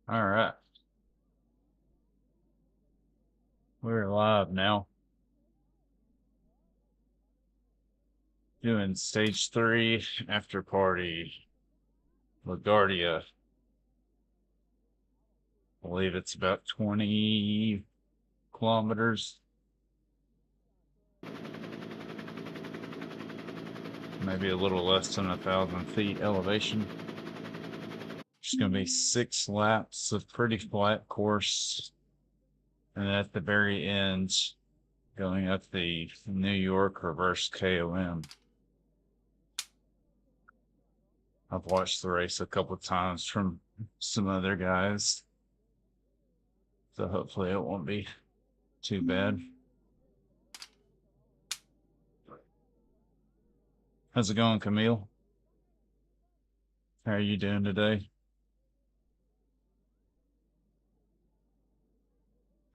All right, we're live now. Doing stage 3 after party. LaGuardia. I believe it's about 20 kilometers, maybe a little less than 1,000 feet elevation. Just gonna be 6 laps of pretty flat course, and at the very end, going up the New York reverse KOM. I've watched the race a couple of times from some other guys, so hopefully it won't be too bad. How's it going, Camille? How are you doing today?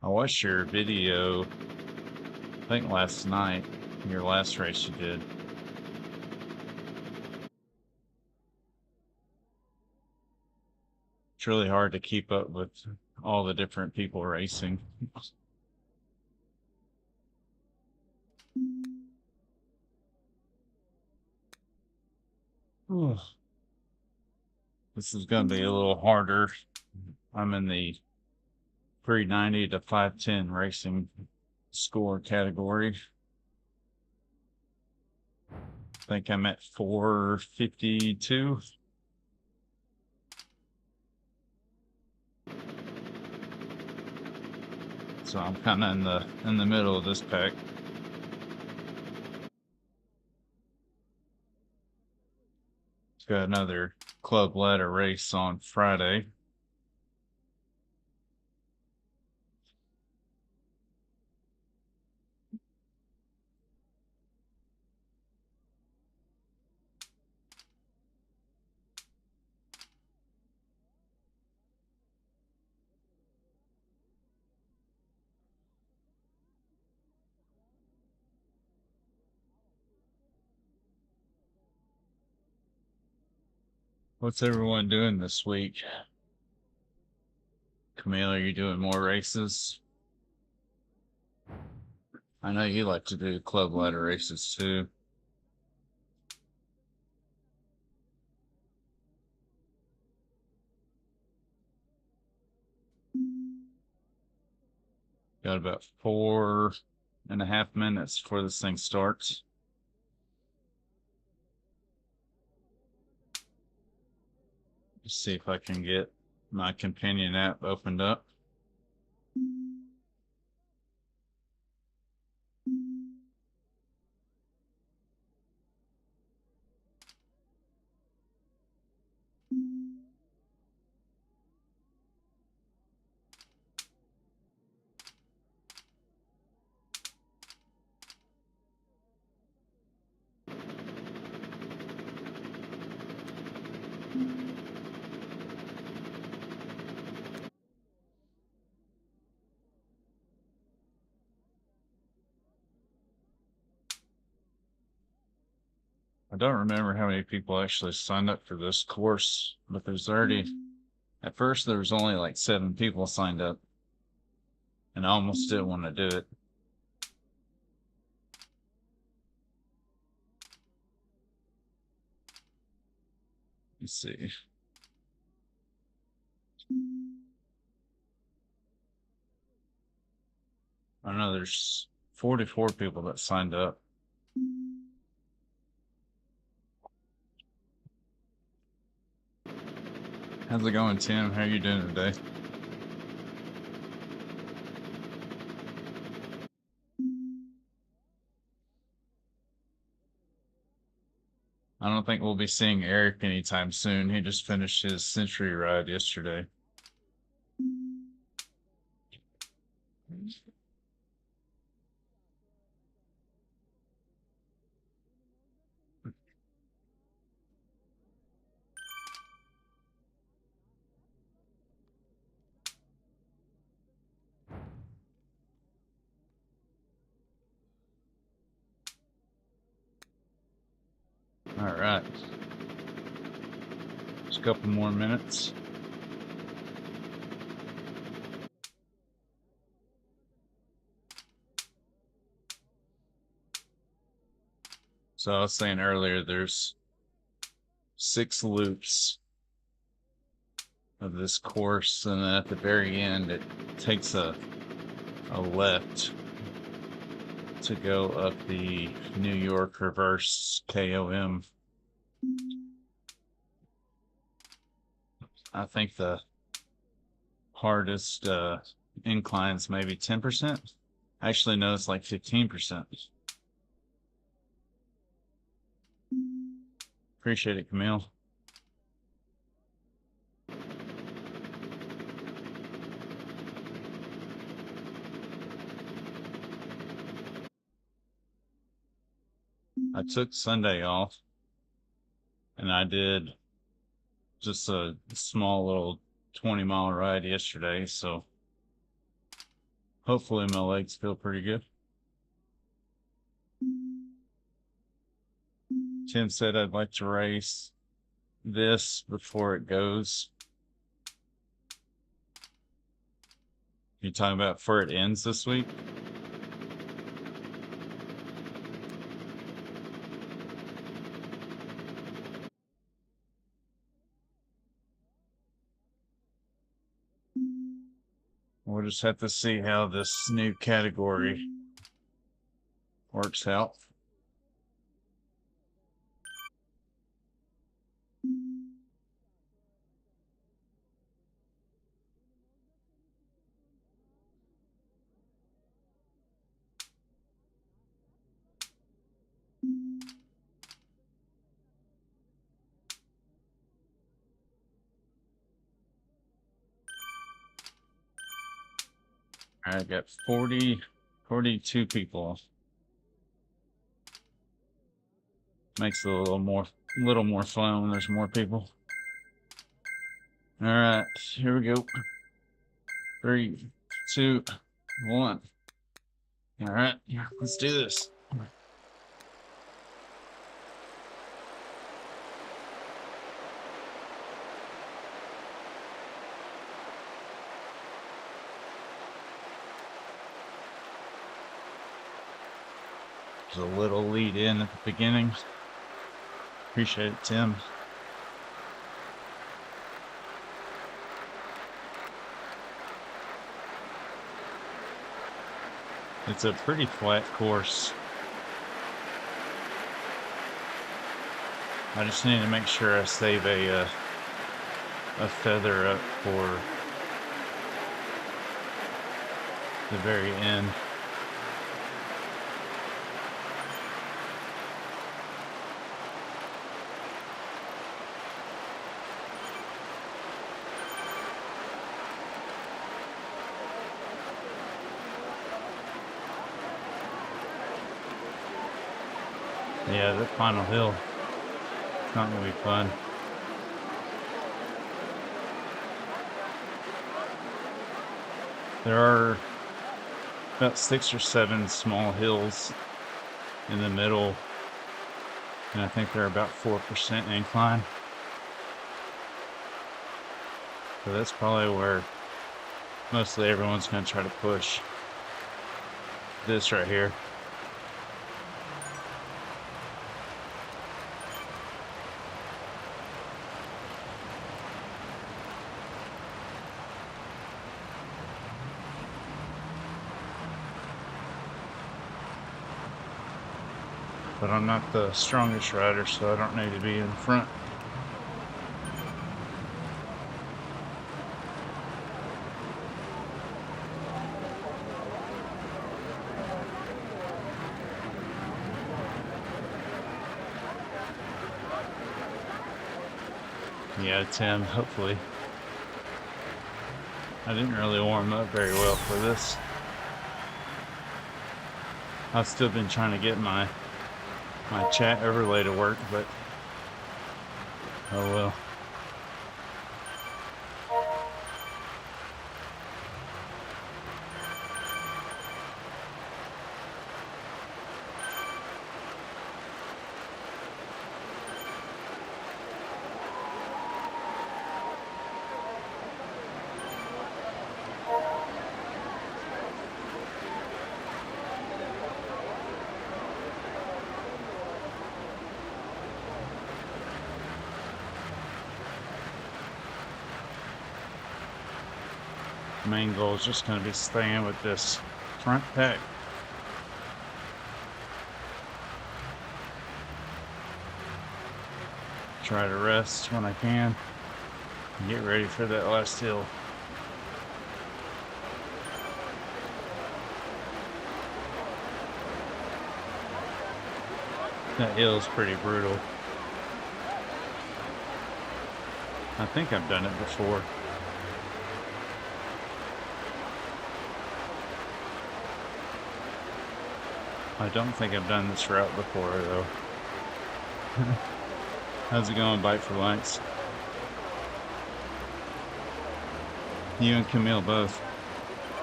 I watched your video, I think last night, your last race you did. It's really hard to keep up with all the different people racing. This is going to be a little harder. I'm in the 390 to 510 racing score category. I think I'm at 452. So I'm kind of in the middle of this pack. Got another club ladder race on Friday. What's everyone doing this week? Camille, are you doing more races? I know you like to do club ladder races too. Got about 4.5 minutes before this thing starts. Let's see if I can get my companion app opened up. I don't remember how many people actually signed up for this course, but there's already, at first there was only like 7 people signed up, and I almost didn't want to do it. Let's see. I know there's 44 people that signed up. How's it going, Tim? How are you doing today? I don't think we'll be seeing Eric anytime soon. He just finished his century ride yesterday. All right. Just a couple more minutes. So I was saying earlier, there's 6 loops of this course, and then at the very end, it takes a left to go up the New York reverse KOM. I think the hardest inclines maybe 10%. Actually, no, it's like 15%. Appreciate it, Camille. I took Sunday off, and I did just a small little 20-mile ride yesterday, so hopefully my legs feel pretty good. Tim said I'd like to race this before it goes. You talking about before it ends this week? We'll just have to see how this new category works out. All right, I got 42 people. Makes it a little more fun when there's more people. All right, here we go. 3, 2, 1. All right, let's do this. There's a little lead in at the beginning. Appreciate it, Tim. It's a pretty flat course. I just need to make sure I save a feather up for the very end. Yeah, that final hill, it's not gonna be fun. There are about 6 or 7 small hills in the middle, and I think they're about 4% incline. So that's probably where mostly everyone's gonna try to push. This right here. But I'm not the strongest rider, so I don't need to be in front. Yeah, Tim, hopefully. I didn't really warm up very well for this. I've still been trying to get my chat overlay to work, but oh well. Main goal is just going to be staying with this front pack. Try to rest when I can. Get ready for that last hill. That hill is pretty brutal. I think I've done it before. I don't think I've done this route before, though. How's it going, Bite for Likes? You and Camille both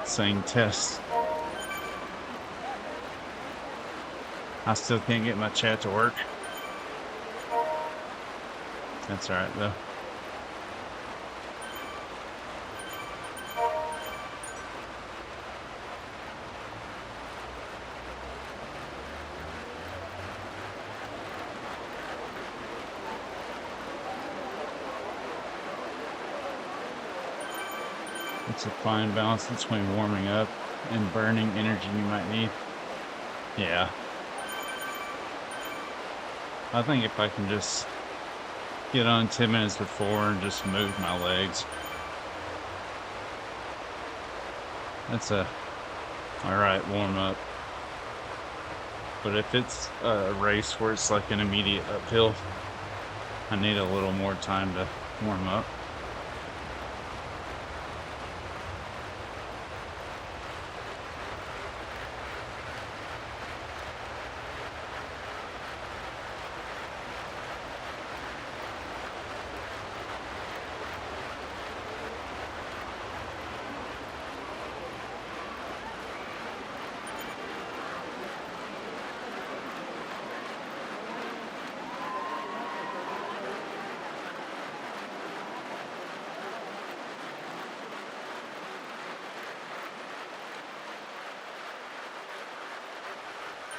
saying test. I still can't get my chat to work. That's alright, though. It's a fine balance between warming up and burning energy you might need. Yeah. I think if I can just get on 10 minutes before and just move my legs, that's a alright warm up. But if it's a race where it's like an immediate uphill, I need a little more time to warm up.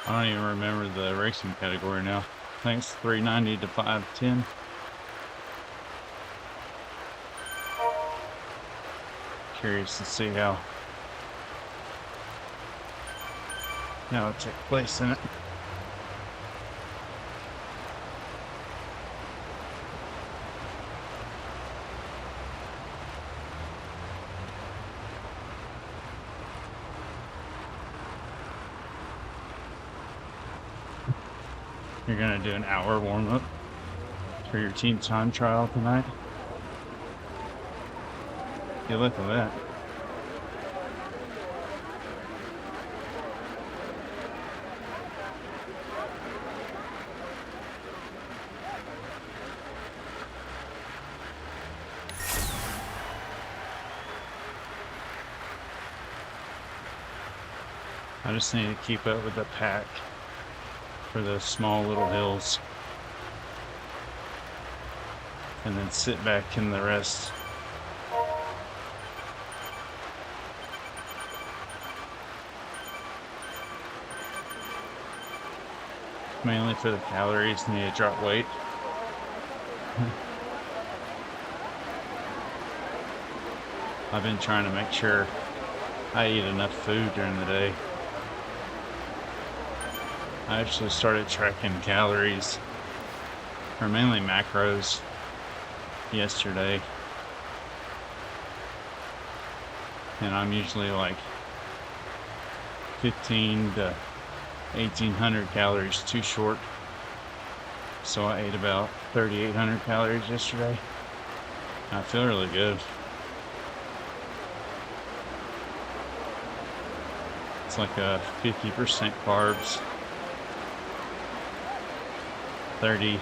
I don't even remember the racing category now. I think it's 390 to 510. Curious to see how it took place in it. You're gonna do an hour warm-up for your team time trial tonight. You look at that. I just need to keep up with the pack for those small little hills, and then sit back in the rest. Mainly for the calories, need to drop weight. I've been trying to make sure I eat enough food during the day. I actually started tracking calories, or mainly macros, yesterday. And I'm usually like 15 to 1800 calories too short. So I ate about 3800 calories yesterday. I feel really good. It's like a 50% carbs, 35%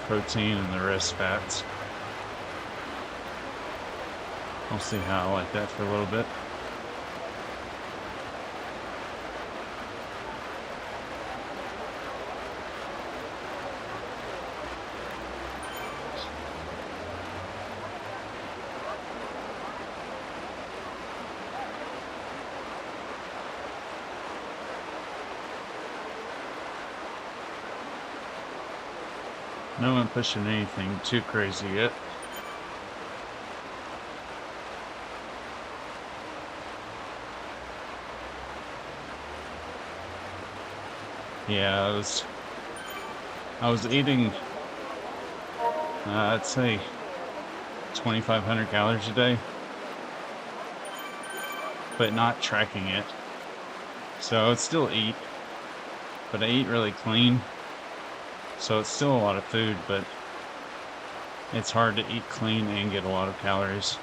protein, and the rest fats. I'll see how I like that for a little bit. No one pushing anything too crazy yet. Yeah, I was eating, I'd say 2,500 calories a day, but not tracking it. So I'd still eat, but I eat really clean. So it's still a lot of food, but it's hard to eat clean and get a lot of calories.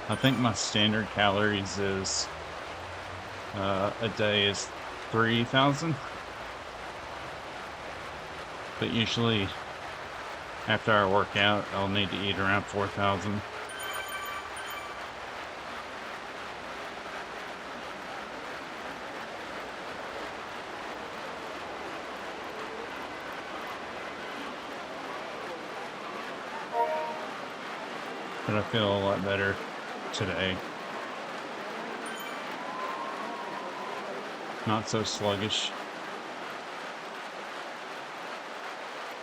I think my standard calories is a day is 3,000, but usually after I work out, I'll need to eat around 4,000. But I feel a lot better today. Not so sluggish.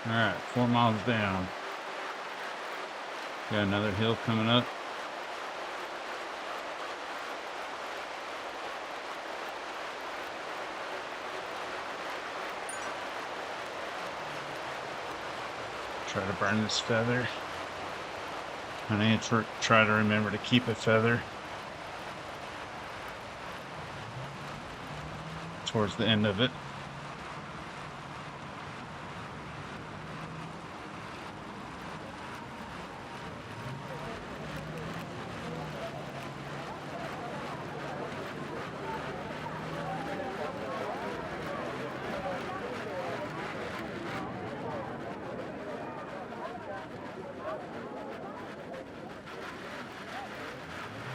Alright, 4 miles down. Got another hill coming up. Try to burn this feather. I need to try to remember to keep a feather towards the end of it.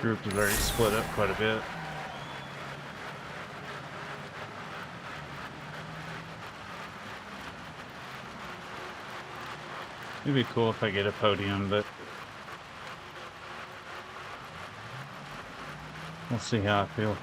Group is already split up quite a bit. It'd be cool if I get a podium, but we'll see how I feel.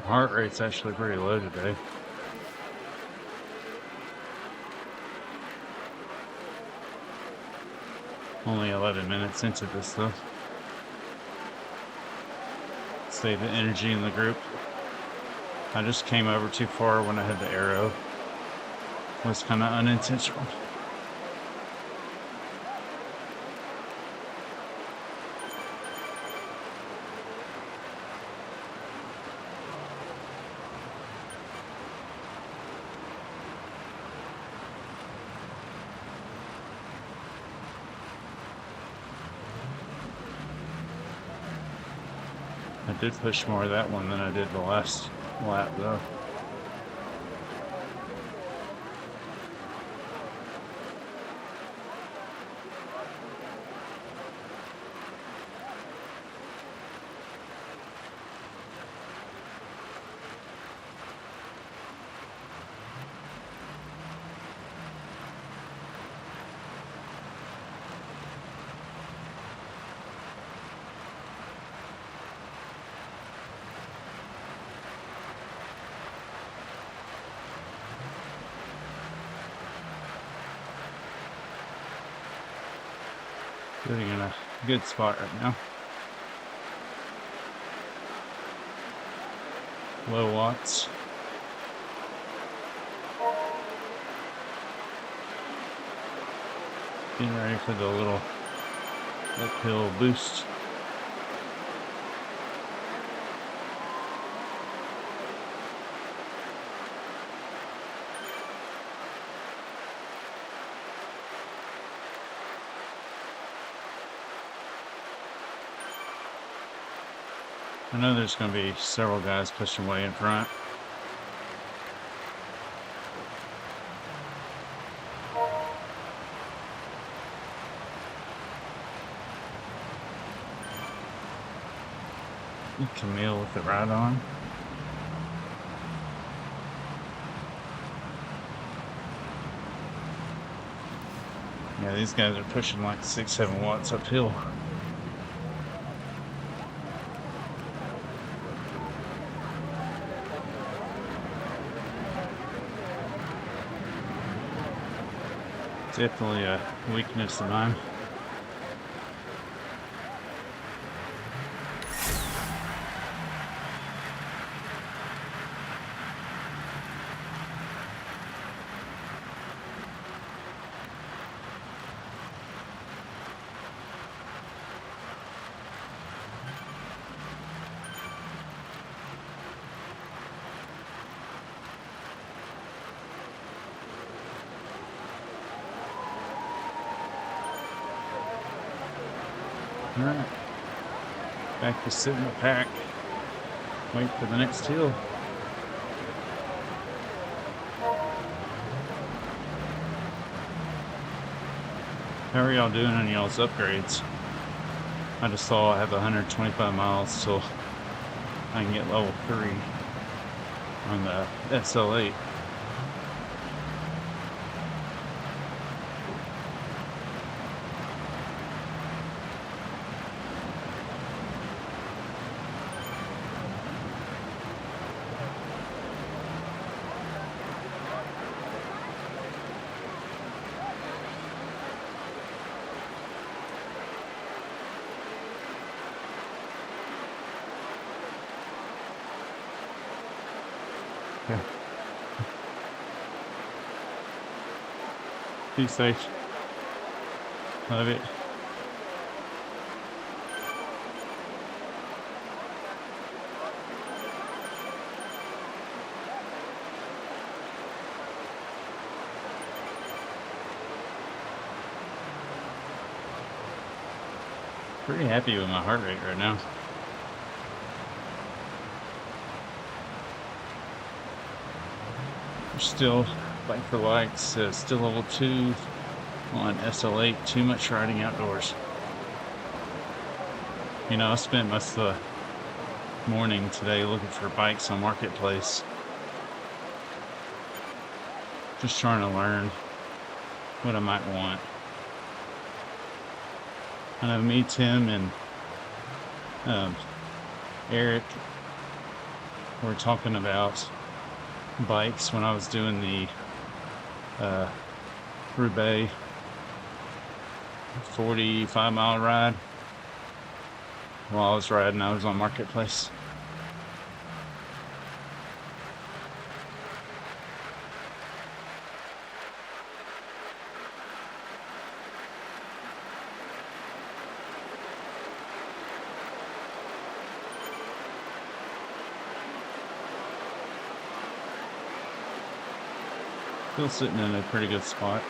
Heart rate's actually pretty low today. Only 11 minutes into this though. Save the energy in the group. I just came over too far when I had the arrow. It was kind of unintentional. I did push more of that one than I did the last lap though. Sitting in a good spot right now. Low watts. Getting ready for the little uphill boost. I know there's going to be several guys pushing way in front. Camille with the ride on. Yeah, these guys are pushing like 6-7 watts uphill. Definitely a weakness of mine. All right, back to sit in the pack, wait for the next hill. How are y'all doing on y'all's upgrades? I just saw I have 125 miles till I can get level 3 on the SL8. Yeah. Be safe. Love it. Pretty happy with my heart rate right now. We're still, like for likes, still level 2 on SL8, too much riding outdoors. You know, I spent most of the morning today looking for bikes on Marketplace. Just trying to learn what I might want. I know me, Tim, and Eric were talking about bikes when I was doing the Roubaix 45-mile ride. While I was riding, I was on Marketplace. Still sitting in a pretty good spot.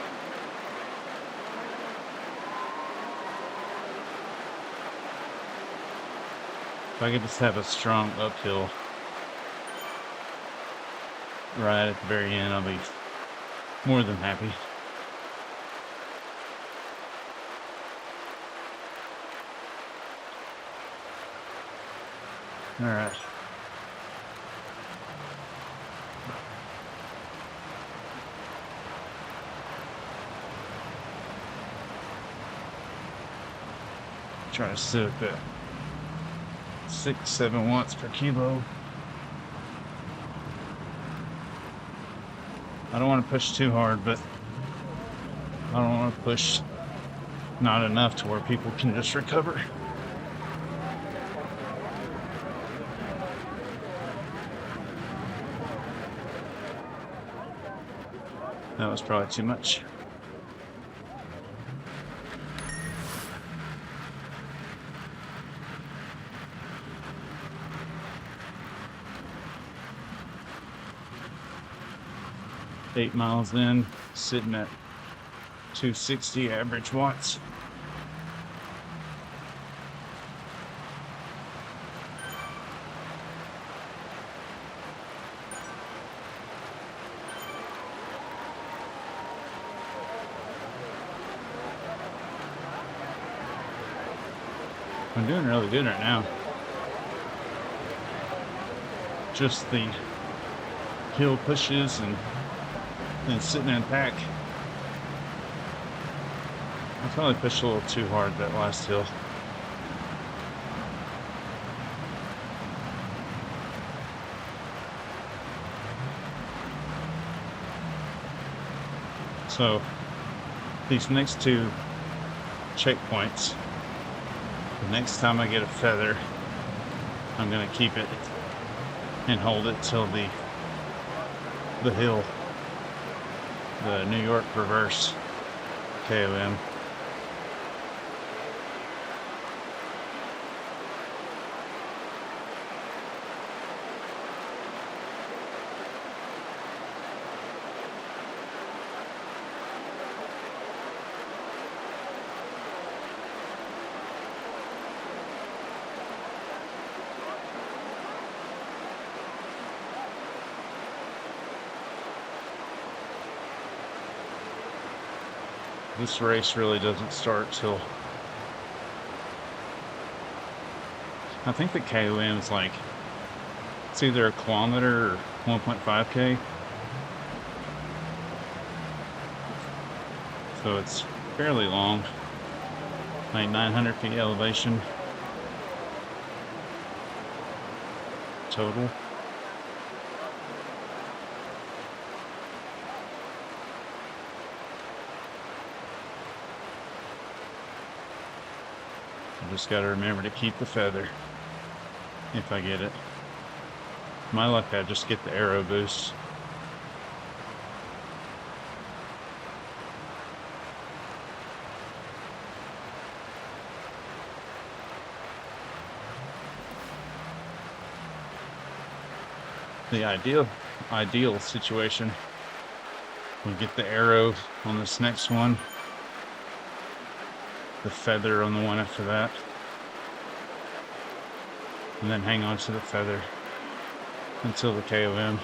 If I could just have a strong uphill ride at the very end, I'll be more than happy. All right. Try to sit at 6-7 watts per kilo. I don't want to push too hard, but I don't want to push not enough to where people can just recover. That was probably too much. Eight miles in, sitting at 260 average watts. I'm doing really good right now. Just the hill pushes and then sitting in pack. I probably pushed a little too hard that last hill. So these next two checkpoints, the next time I get a feather, I'm gonna keep it and hold it till the hill, the New York reverse KOM. This race really doesn't start till, I think the KOM is like, it's either a kilometer or 1.5K. So it's fairly long, like 900 feet elevation total. Just got to remember to keep the feather if I get it. My luck, I just get the arrow boost. The ideal situation, we'll get the arrow on this next one, the feather on the one after that, and then hang on to the feather until the KOM.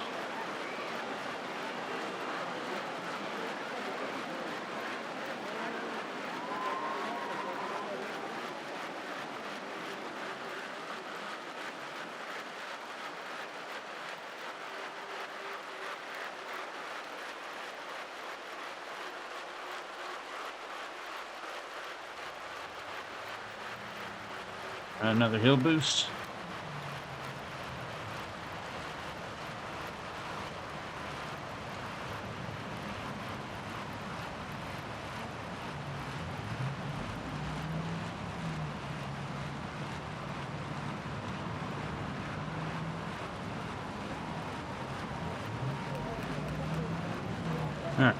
Another hill boost. All right.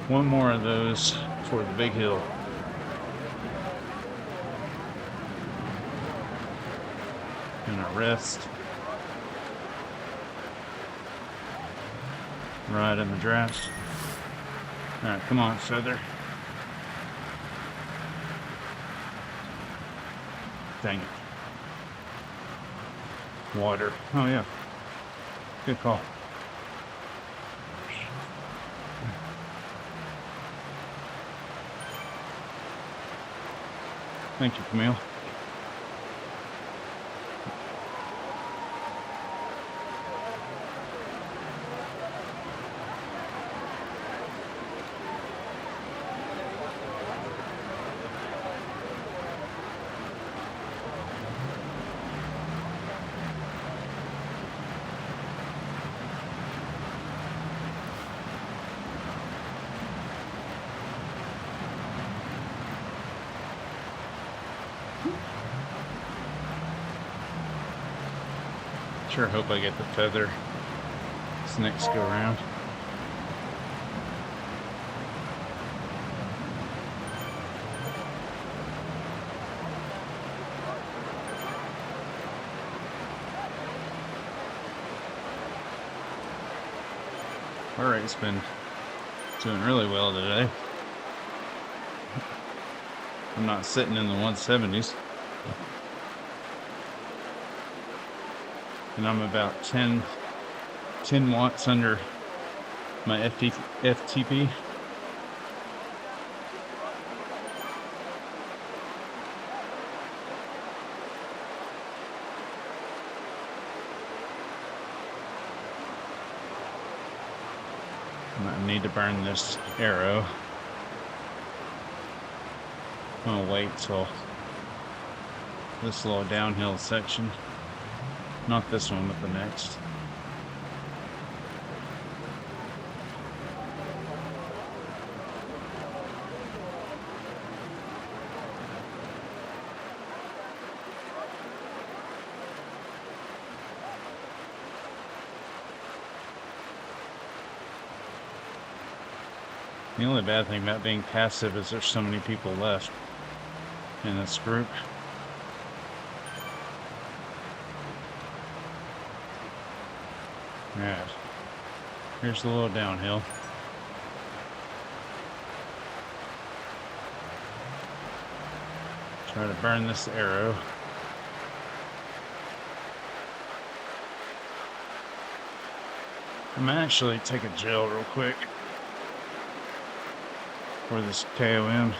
One more of those for the big hill. Gonna rest right in the draft. All right, come on, feather. Dang it. Water. Oh yeah. Good call. Thank you, Camille. Sure hope I get the feather this next go around. All right, it's been doing really well today. I'm not sitting in the 170s. And I'm about 10 watts under my FTP. I need to burn this arrow. I'm gonna wait till this little downhill section. Not this one, but the next. The only bad thing about being passive is there's so many people left in this group. Alright, here's the little downhill. Try to burn this arrow. I'm gonna actually take a gel real quick for this KOM.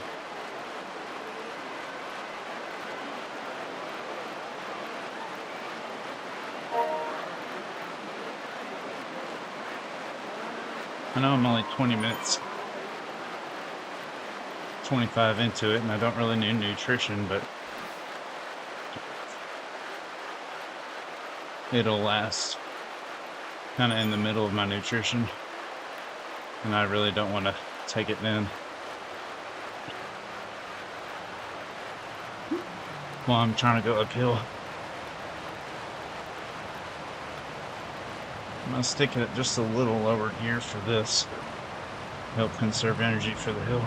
I know I'm only 20 minutes, 25 into it, and I don't really need nutrition, but it'll last kind of in the middle of my nutrition, and I really don't want to take it then. While I'm trying to go uphill. I'm going to stick it just a little lower here for this. Help conserve energy for the hill.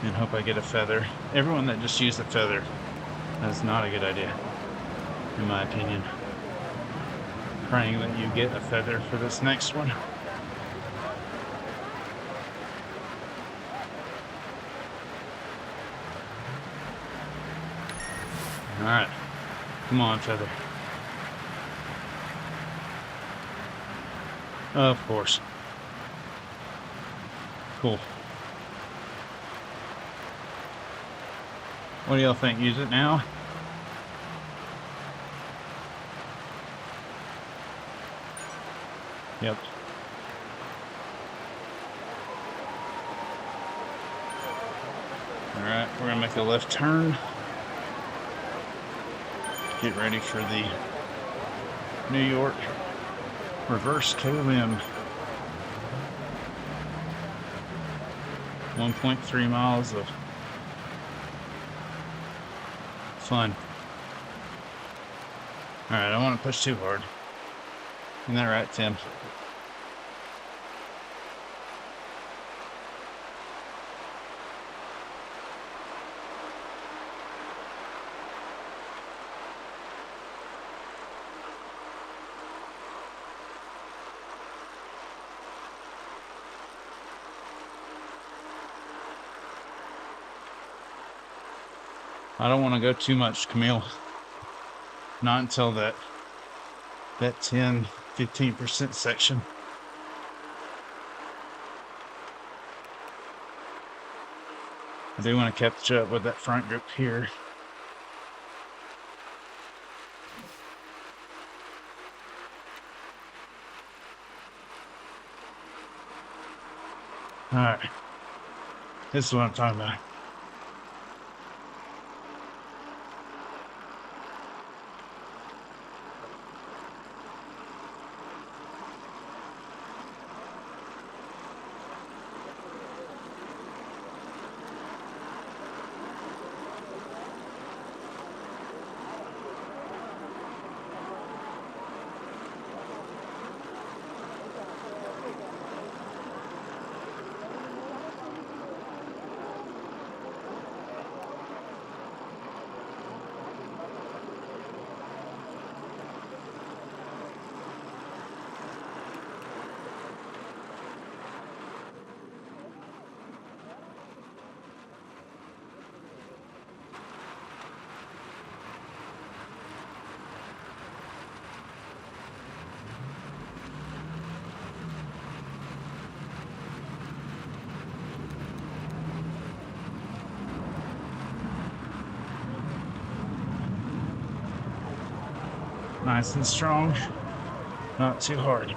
And hope I get a feather. Everyone that just used a feather, that's not a good idea, in my opinion. Praying that you get a feather for this next one. Alright, come on, feather. Of course. Cool. What do y'all think? Use it now? Yep. Alright, we're gonna make a left turn. Get ready for the New York reverse KOM. 1.3 miles of fun. Alright, I don't want to push too hard. Isn't that right, Tim? I don't want to go too much, Camille. Not until that 10-15% section. I do want to catch up with that front group here. Alright. This is what I'm talking about. Nice and strong, not too hard.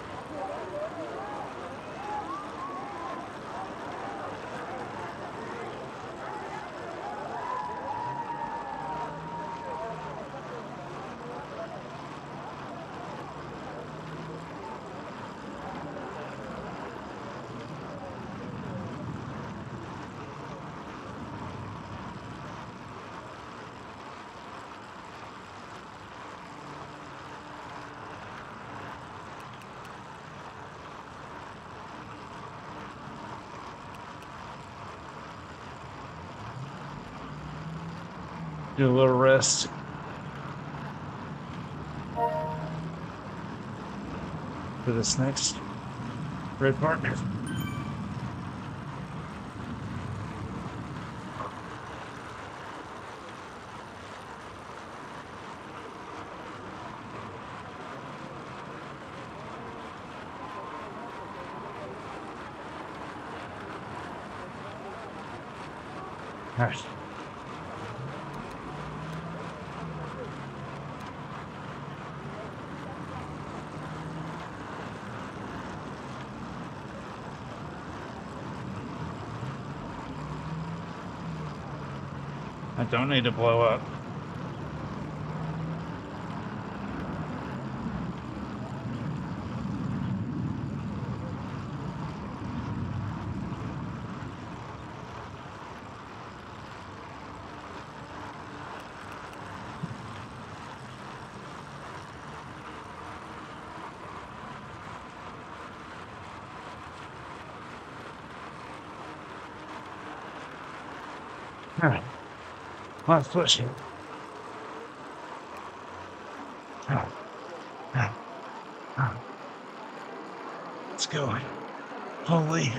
Do a little rest. For this next red partner. All right. I don't need to blow up. All right. Let's push it. Let's go. Holy.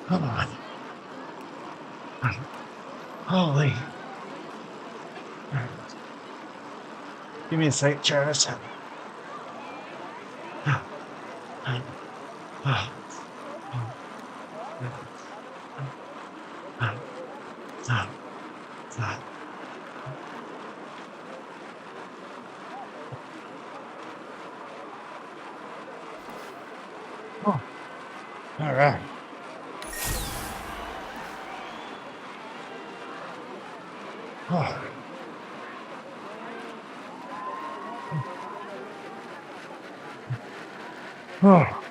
Come on. Holy. Give me a sec, Travis. Oh. All right. Oh. Oh.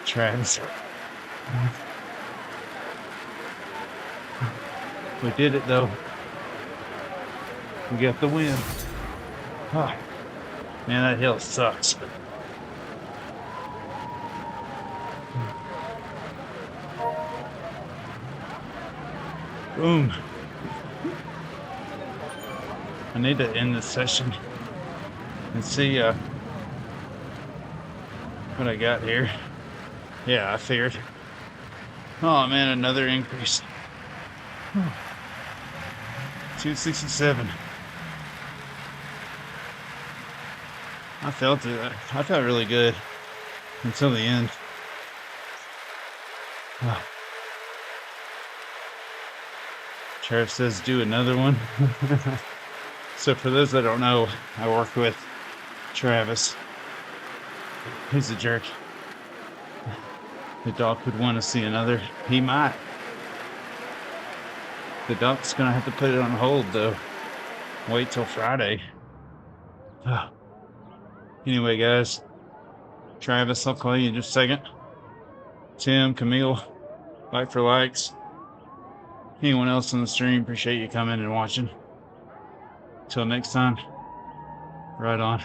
Travis. We did it though. We got the win. Oh. Man, that hill sucks. Boom. I need to end this session and see what I got here. Yeah, I figured. Oh man, another increase. 267. I felt it. I felt really good until the end. Sheriff says do another one. So for those that don't know, I work with Travis. He's a jerk. The doc would want to see another. He might. The doc's gonna have to put it on hold though. Wait till Friday. Anyway, guys. Travis, I'll call you in just a second. Tim, Camille, like for likes. Anyone else on the stream, appreciate you coming and watching. Till next time, right on.